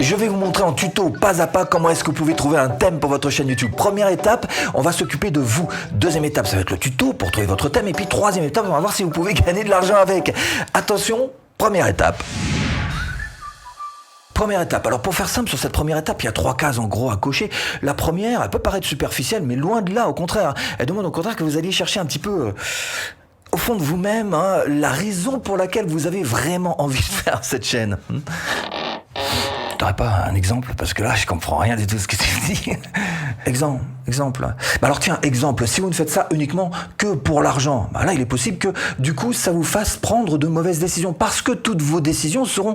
Je vais vous montrer en tuto pas à pas comment est-ce que vous pouvez trouver un thème pour votre chaîne YouTube. Première étape, on va s'occuper de vous. Deuxième étape, ça va être le tuto pour trouver votre thème. Et puis troisième étape, on va voir si vous pouvez gagner de l'argent avec. Attention, première étape. Première étape. Alors pour faire simple, sur cette première étape, il y a 3 cases en gros à cocher. La première, elle peut paraître superficielle, mais loin de là, au contraire. Elle demande au contraire que vous alliez chercher un petit peu... au fond de vous-même, la raison pour laquelle vous avez vraiment envie de faire cette chaîne. Tu n'aurais pas un exemple? Parce que là, je comprends rien du tout ce que tu dis. Exemple. Alors tiens, exemple, si vous ne faites ça uniquement que pour l'argent, là, il est possible que, du coup, ça vous fasse prendre de mauvaises décisions. Parce que toutes vos décisions seront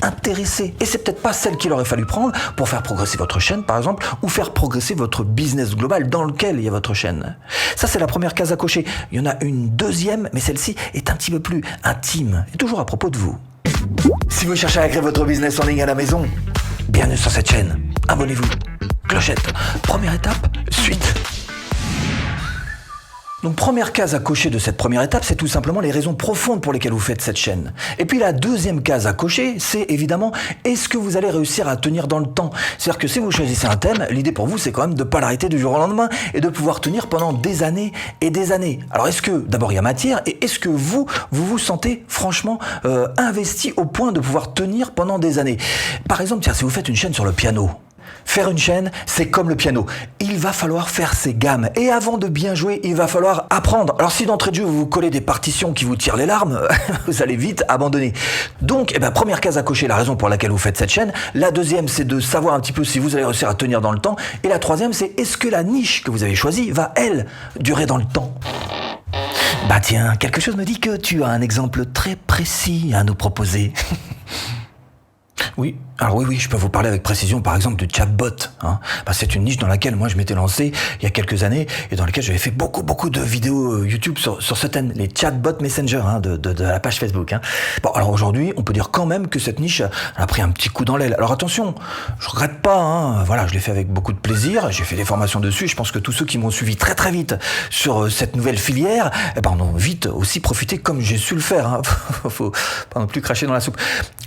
intéressées. Et c'est peut-être pas celle qu'il aurait fallu prendre pour faire progresser votre chaîne, par exemple, ou faire progresser votre business global dans lequel il y a votre chaîne. Ça, c'est la première case à cocher. Il y en a une deuxième, mais celle-ci est un petit peu plus intime, et toujours à propos de vous. Si vous cherchez à créer votre business en ligne à la maison, bienvenue sur cette chaîne. Abonnez-vous. Clochette. Première étape, suite. Donc première case à cocher de cette première étape, c'est tout simplement les raisons profondes pour lesquelles vous faites cette chaîne. Et puis la deuxième case à cocher, c'est évidemment, est-ce que vous allez réussir à tenir dans le temps? C'est-à-dire que si vous choisissez un thème, l'idée pour vous, c'est quand même de ne pas l'arrêter du jour au lendemain et de pouvoir tenir pendant des années et des années. Alors est-ce que, d'abord il y a matière, et est-ce que vous vous sentez franchement investi au point de pouvoir tenir pendant des années? Par exemple, tiens, si vous faites une chaîne sur le piano, faire une chaîne, c'est comme le piano. Il va falloir faire ses gammes. Et avant de bien jouer, il va falloir apprendre. Alors si d'entrée de jeu, vous vous collez des partitions qui vous tirent les larmes, vous allez vite abandonner. Donc, première case à cocher, la raison pour laquelle vous faites cette chaîne. La deuxième, c'est de savoir un petit peu si vous allez réussir à tenir dans le temps. Et la troisième, c'est est-ce que la niche que vous avez choisie va, elle, durer dans le temps? Bah tiens, quelque chose me dit que tu as un exemple très précis à nous proposer. Oui, alors oui, je peux vous parler avec précision par exemple de chatbot. C'est une niche dans laquelle moi je m'étais lancé il y a quelques années et dans laquelle j'avais fait beaucoup de vidéos YouTube sur ce thème, les chatbots Messenger de la page Facebook. Bon, alors aujourd'hui, on peut dire quand même que cette niche a pris un petit coup dans l'aile. Alors attention, je regrette pas, voilà, je l'ai fait avec beaucoup de plaisir, j'ai fait des formations dessus, je pense que tous ceux qui m'ont suivi très vite sur cette nouvelle filière, en ont vite aussi profité comme j'ai su le faire. Faut pas non plus cracher dans la soupe.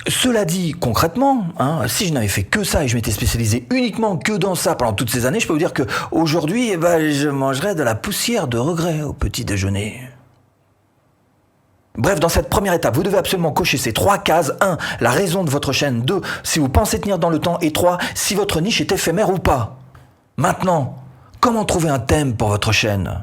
Cela dit, concrètement, si je n'avais fait que ça et je m'étais spécialisé uniquement que dans ça pendant toutes ces années, je peux vous dire qu'aujourd'hui, je mangerais de la poussière de regret au petit déjeuner. Bref, dans cette première étape, vous devez absolument cocher ces 3 cases. 1, la raison de votre chaîne. 2, si vous pensez tenir dans le temps. Et 3, si votre niche est éphémère ou pas. Maintenant, comment trouver un thème pour votre chaîne ?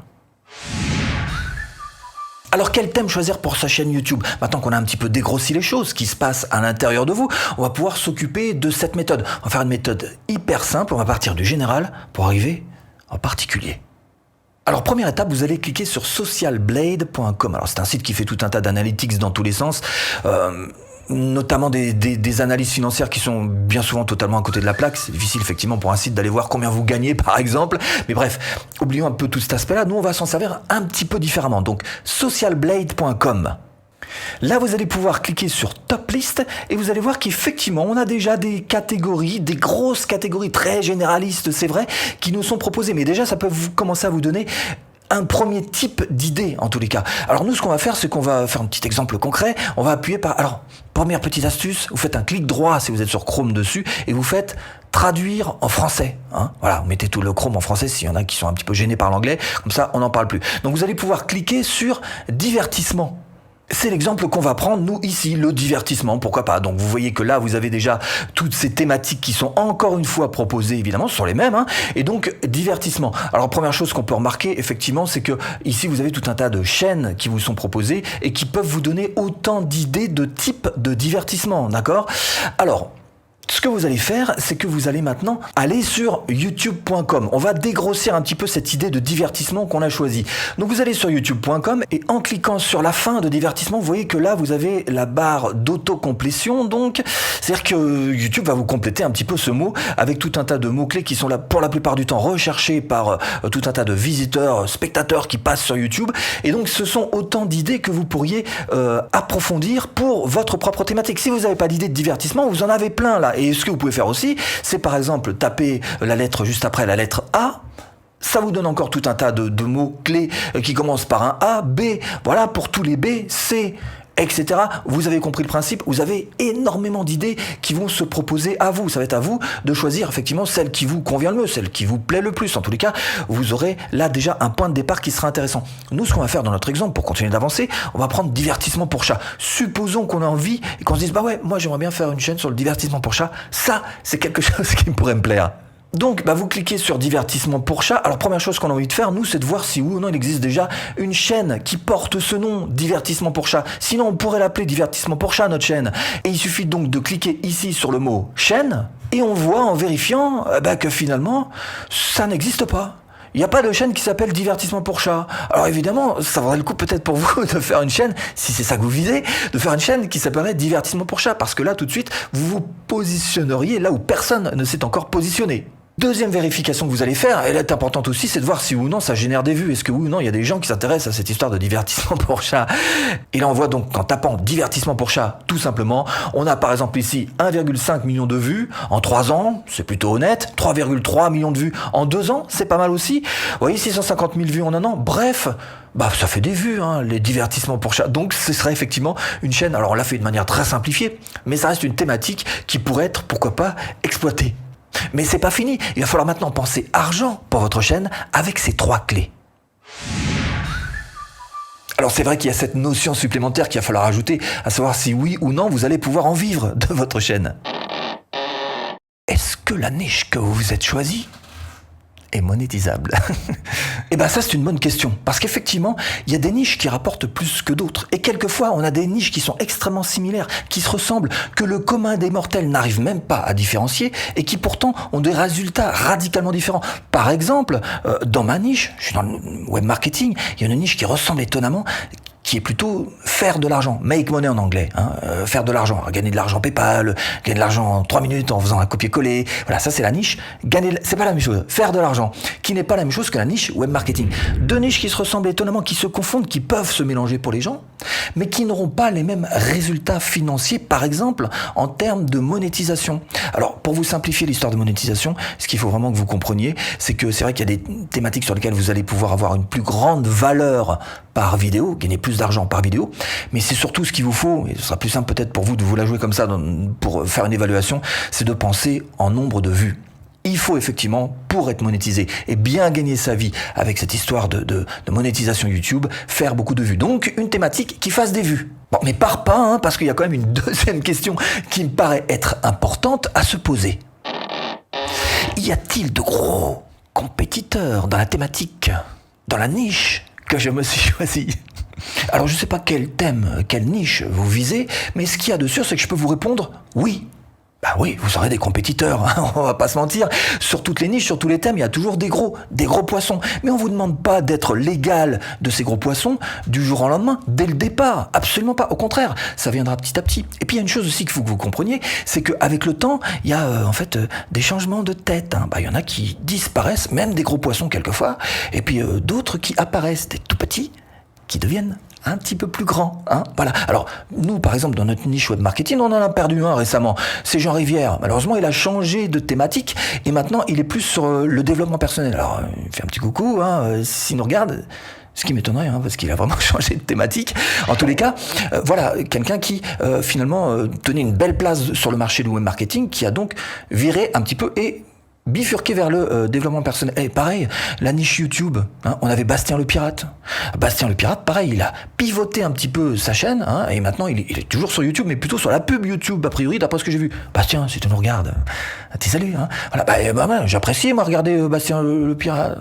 Alors quel thème choisir pour sa chaîne YouTube? Maintenant qu'on a un petit peu dégrossi les choses, ce qui se passe à l'intérieur de vous, on va pouvoir s'occuper de cette méthode. On va faire une méthode hyper simple, on va partir du général pour arriver en particulier. Alors première étape, vous allez cliquer sur socialblade.com. Alors c'est un site qui fait tout un tas d'analytics dans tous les sens. Notamment des analyses financières qui sont bien souvent totalement à côté de la plaque. C'est difficile effectivement pour un site d'aller voir combien vous gagnez par exemple. Mais bref, oublions un peu tout cet aspect-là. Nous, on va s'en servir un petit peu différemment. Donc, socialblade.com. Là, vous allez pouvoir cliquer sur Top List et vous allez voir qu'effectivement, on a déjà des catégories, des grosses catégories très généralistes, c'est vrai, qui nous sont proposées. Mais déjà, ça peut commencer à vous donner un premier type d'idée en tous les cas. Alors nous, ce qu'on va faire, c'est qu'on va faire un petit exemple concret. On va appuyer par... Alors, première petite astuce, vous faites un clic droit si vous êtes sur Chrome dessus et vous faites traduire en français. Voilà, vous mettez tout le Chrome en français s'il y en a qui sont un petit peu gênés par l'anglais. Comme ça, on n'en parle plus. Donc vous allez pouvoir cliquer sur divertissement. C'est l'exemple qu'on va prendre, nous, ici, le divertissement, pourquoi pas. Donc, vous voyez que là, vous avez déjà toutes ces thématiques qui sont encore une fois proposées, évidemment, ce sont les mêmes, et donc, divertissement. Alors, première chose qu'on peut remarquer, effectivement, c'est que ici, vous avez tout un tas de chaînes qui vous sont proposées et qui peuvent vous donner autant d'idées de type de divertissement, d'accord? Alors, ce que vous allez faire, c'est que vous allez maintenant aller sur youtube.com. On va dégrossir un petit peu cette idée de divertissement qu'on a choisi. Donc vous allez sur youtube.com et en cliquant sur la fin de divertissement, vous voyez que là, vous avez la barre d'autocomplétion. Donc, c'est-à-dire que YouTube va vous compléter un petit peu ce mot avec tout un tas de mots-clés qui sont là pour la plupart du temps recherchés par tout un tas de visiteurs, spectateurs qui passent sur YouTube. Et donc, ce sont autant d'idées que vous pourriez approfondir pour votre propre thématique. Si vous n'avez pas d'idée de divertissement, vous en avez plein là. Et ce que vous pouvez faire aussi, c'est par exemple taper la lettre juste après la lettre A. Ça vous donne encore tout un tas de mots-clés qui commencent par un A, B. Voilà, pour tous les B, C, etc. Vous avez compris le principe, vous avez énormément d'idées qui vont se proposer à vous. Ça va être à vous de choisir effectivement celle qui vous convient le mieux, celle qui vous plaît le plus. En tous les cas, vous aurez là déjà un point de départ qui sera intéressant. Nous, ce qu'on va faire dans notre exemple, pour continuer d'avancer, on va prendre divertissement pour chat. Supposons qu'on a envie et qu'on se dise, bah ouais, moi j'aimerais bien faire une chaîne sur le divertissement pour chat. Ça, c'est quelque chose qui pourrait me plaire. Donc, vous cliquez sur divertissement pour chat. Alors, première chose qu'on a envie de faire, nous, c'est de voir si oui ou non il existe déjà une chaîne qui porte ce nom, divertissement pour chat. Sinon, on pourrait l'appeler divertissement pour chat, notre chaîne. Et il suffit donc de cliquer ici sur le mot chaîne, et on voit en vérifiant que finalement, ça n'existe pas. Il n'y a pas de chaîne qui s'appelle divertissement pour chat. Alors évidemment, ça vaudrait le coup peut-être pour vous de faire une chaîne, si c'est ça que vous visez, de faire une chaîne qui s'appellerait divertissement pour chat, parce que là, tout de suite, vous vous positionneriez là où personne ne s'est encore positionné. Deuxième vérification que vous allez faire, elle est importante aussi, c'est de voir si oui ou non ça génère des vues. Est-ce que oui ou non il y a des gens qui s'intéressent à cette histoire de divertissement pour chat. Et là on voit donc qu'en tapant divertissement pour chat, tout simplement, on a par exemple ici 1,5 million de vues en 3 ans, c'est plutôt honnête, 3,3 millions de vues en 2 ans, c'est pas mal aussi. Vous voyez, 650 000 vues en un an, bref, ça fait des vues, les divertissements pour chat. Donc ce serait effectivement une chaîne, alors on l'a fait de manière très simplifiée, mais ça reste une thématique qui pourrait être, pourquoi pas, exploitée. Mais c'est pas fini, il va falloir maintenant penser argent pour votre chaîne avec ces 3 clés. Alors c'est vrai qu'il y a cette notion supplémentaire qu'il va falloir ajouter, à savoir si oui ou non vous allez pouvoir en vivre de votre chaîne. Est-ce que la niche que vous vous êtes choisie est monétisable? Et ça c'est une bonne question, parce qu'effectivement il y a des niches qui rapportent plus que d'autres, et quelquefois on a des niches qui sont extrêmement similaires, qui se ressemblent, que le commun des mortels n'arrive même pas à différencier, et qui pourtant ont des résultats radicalement différents. Par exemple, dans ma niche, je suis dans le web marketing, il y a une niche qui ressemble étonnamment, qui est plutôt faire de l'argent, make money en anglais, faire de l'argent, gagner de l'argent PayPal, gagner de l'argent en 3 minutes en faisant un copier-coller, voilà, ça c'est la niche, c'est pas la même chose, faire de l'argent, qui n'est pas la même chose que la niche web marketing. 2 niches qui se ressemblent étonnamment, qui se confondent, qui peuvent se mélanger pour les gens, mais qui n'auront pas les mêmes résultats financiers, par exemple, en termes de monétisation. Alors, pour vous simplifier l'histoire de monétisation, ce qu'il faut vraiment que vous compreniez, c'est que c'est vrai qu'il y a des thématiques sur lesquelles vous allez pouvoir avoir une plus grande valeur par vidéo, gagner plus d'argent par vidéo, mais c'est surtout ce qu'il vous faut, et ce sera plus simple peut-être pour vous de vous la jouer comme ça pour faire une évaluation, c'est de penser en nombre de vues. Il faut effectivement, pour être monétisé et bien gagner sa vie avec cette histoire de monétisation YouTube, faire beaucoup de vues. Donc une thématique qui fasse des vues. Bon, mais pars pas, parce qu'il y a quand même une deuxième question qui me paraît être importante à se poser. Y a-t-il de gros compétiteurs dans la thématique, dans la niche que je me suis choisi? Alors je ne sais pas quel thème, quelle niche vous visez, mais ce qu'il y a de sûr, c'est que je peux vous répondre oui. Oui, vous aurez des compétiteurs, on va pas se mentir. Sur toutes les niches, sur tous les thèmes, il y a toujours des gros poissons. Mais on vous demande pas d'être l'égal de ces gros poissons du jour au lendemain, dès le départ. Absolument pas. Au contraire, ça viendra petit à petit. Et puis il y a une chose aussi qu'il faut que vous compreniez, c'est qu'avec le temps, il y a des changements de tête. Il y en a qui disparaissent, même des gros poissons quelquefois, et puis d'autres qui apparaissent, des tout petits, qui deviennent un petit peu plus grand, voilà. Alors, nous, par exemple, dans notre niche web marketing, on en a perdu un récemment. C'est Jean Rivière. Malheureusement, il a changé de thématique et maintenant, il est plus sur le développement personnel. Alors, il fait un petit coucou, s'il nous regarde. Ce qui m'étonnerait, parce qu'il a vraiment changé de thématique. En tous les cas, voilà, quelqu'un qui, finalement, tenait une belle place sur le marché du web marketing, qui a donc viré un petit peu et bifurqué vers le développement personnel. Et pareil, la niche YouTube, on avait Bastien le Pirate. Bastien le Pirate, pareil, il a pivoté un petit peu sa chaîne, et maintenant il est toujours sur YouTube, mais plutôt sur la pub YouTube, a priori, d'après ce que j'ai vu. Bastien, si tu nous regardes, t'es salut. Voilà, j'apprécie, moi, regarder Bastien le Pirate.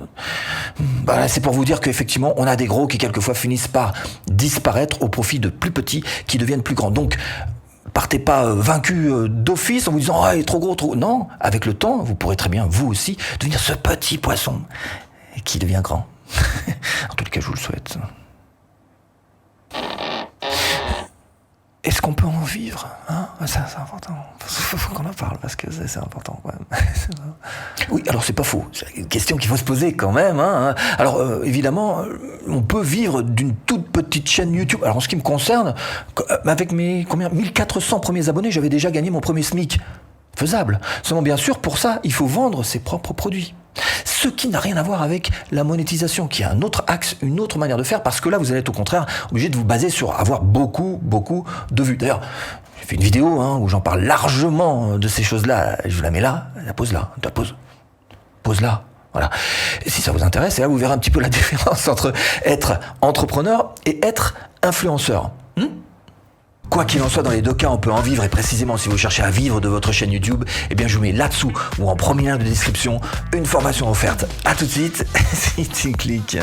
C'est pour vous dire qu'effectivement, on a des gros qui, quelquefois, finissent par disparaître au profit de plus petits qui deviennent plus grands. Donc, partez pas vaincu d'office en vous disant il est trop gros, trop... Non, avec le temps, vous pourrez très bien, vous aussi, devenir ce petit poisson qui devient grand. En tous les cas, je vous le souhaite. Est-ce qu'on peut en vivre, Ça, c'est important. Faut qu'on en parle parce que c'est important quand même. Oui, alors c'est pas faux. C'est une question qu'il faut se poser quand même. Alors évidemment, on peut vivre d'une toute petite chaîne YouTube. Alors en ce qui me concerne, avec mes 1400 premiers abonnés, j'avais déjà gagné mon premier SMIC. Faisable. Seulement bien sûr, pour ça, il faut vendre ses propres produits. ce qui n'a rien à voir avec la monétisation, qui est un autre axe, une autre manière de faire, parce que là, vous allez être au contraire obligé de vous baser sur avoir beaucoup de vues. D'ailleurs, j'ai fait une vidéo où j'en parle largement de ces choses-là. Je vous la mets là, la pose là, pose là. Voilà. Et si ça vous intéresse, et là, vous verrez un petit peu la différence entre être entrepreneur et être influenceur. Quoi qu'il en soit, dans les deux cas, on peut en vivre, et précisément si vous cherchez à vivre de votre chaîne YouTube, eh bien je vous mets là-dessous ou en premier lien de description une formation offerte. À tout de suite, si tu cliques.